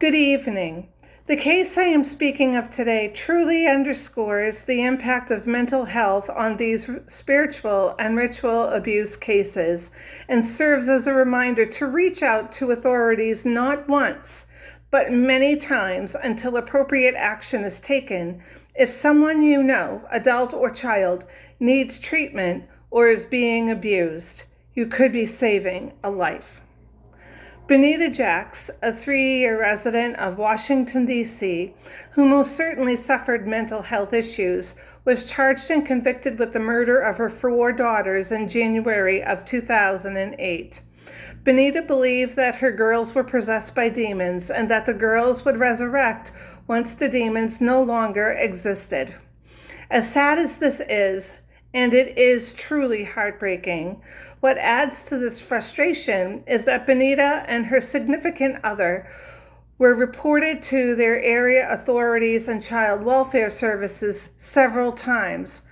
Good evening. The case I am speaking of today truly underscores the impact of mental health on these spiritual and ritual abuse cases and serves as a reminder to reach out to authorities not once, but many times until appropriate action is taken if someone you know, adult or child, needs treatment or is being abused. You could be saving a life. Benita Jacks, a 3-year resident of Washington, D.C., who most certainly suffered mental health issues, was charged and convicted with the murder of her 4 daughters in January of 2008. Benita believed that her girls were possessed by demons and that the girls would resurrect once the demons no longer existed. As sad as this is, and it is truly heartbreaking, what adds to this frustration is that Benita and her significant other were reported to their area authorities and child welfare services several times.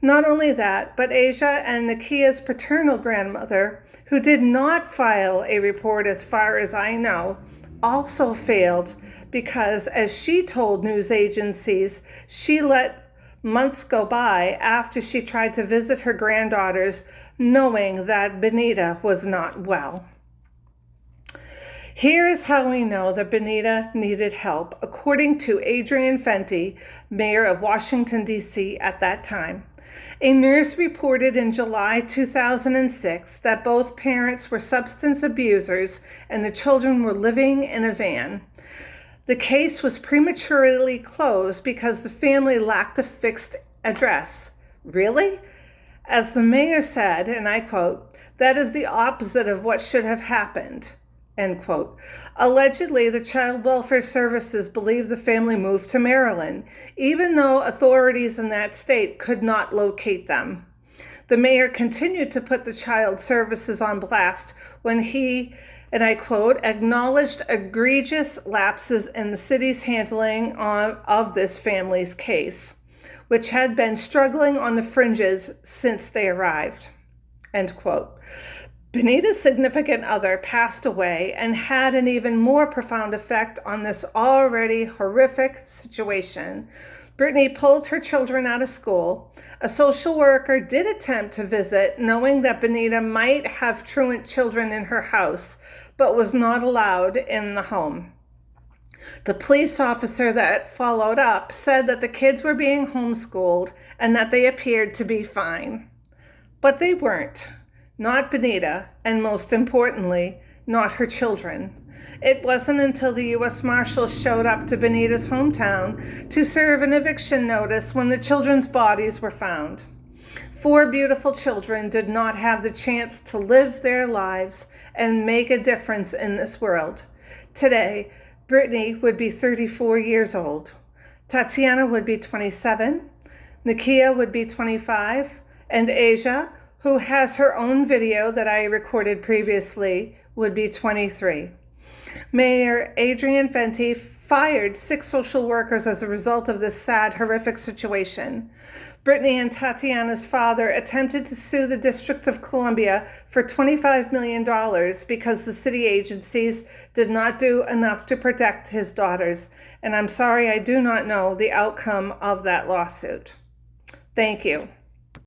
Not only that, but Asia and Nakia's paternal grandmother, who did not file a report as far as I know, also failed because, as she told news agencies, she let months go by after she tried to visit her granddaughters, knowing that Benita was not well. Here is how we know that Benita needed help, according to Adrian Fenty, mayor of Washington, D.C. at that time. A nurse reported in July 2006 that both parents were substance abusers and the children were living in a van. The case was prematurely closed because the family lacked a fixed address. Really? As the mayor said, and I quote, "That is the opposite of what should have happened," end quote. Allegedly, the child welfare services believe the family moved to Maryland, even though authorities in that state could not locate them. The mayor continued to put the child services on blast when he, and I quote, "acknowledged egregious lapses in the city's handling of this family's case, which had been struggling on the fringes since they arrived," end quote. Benita's significant other passed away and had an even more profound effect on this already horrific situation. Brittany pulled her children out of school. A social worker did attempt to visit, knowing that Benita might have truant children in her house, but was not allowed in the home. The police officer that followed up said that the kids were being homeschooled and that they appeared to be fine. But they weren't. Not Benita, and most importantly, not her children. It wasn't until the U.S. Marshals showed up to Benita's hometown to serve an eviction notice when the children's bodies were found. 4 beautiful children did not have the chance to live their lives and make a difference in this world. Today, Brittany would be 34 years old. Tatiana would be 27. Nakia would be 25. And Asia, who has her own video that I recorded previously, would be 23. Mayor Adrian Fenty fired 6 social workers as a result of this sad, horrific situation. Brittany and Tatiana's father attempted to sue the District of Columbia for $25 million because the city agencies did not do enough to protect his daughters. And I'm sorry, I do not know the outcome of that lawsuit. Thank you.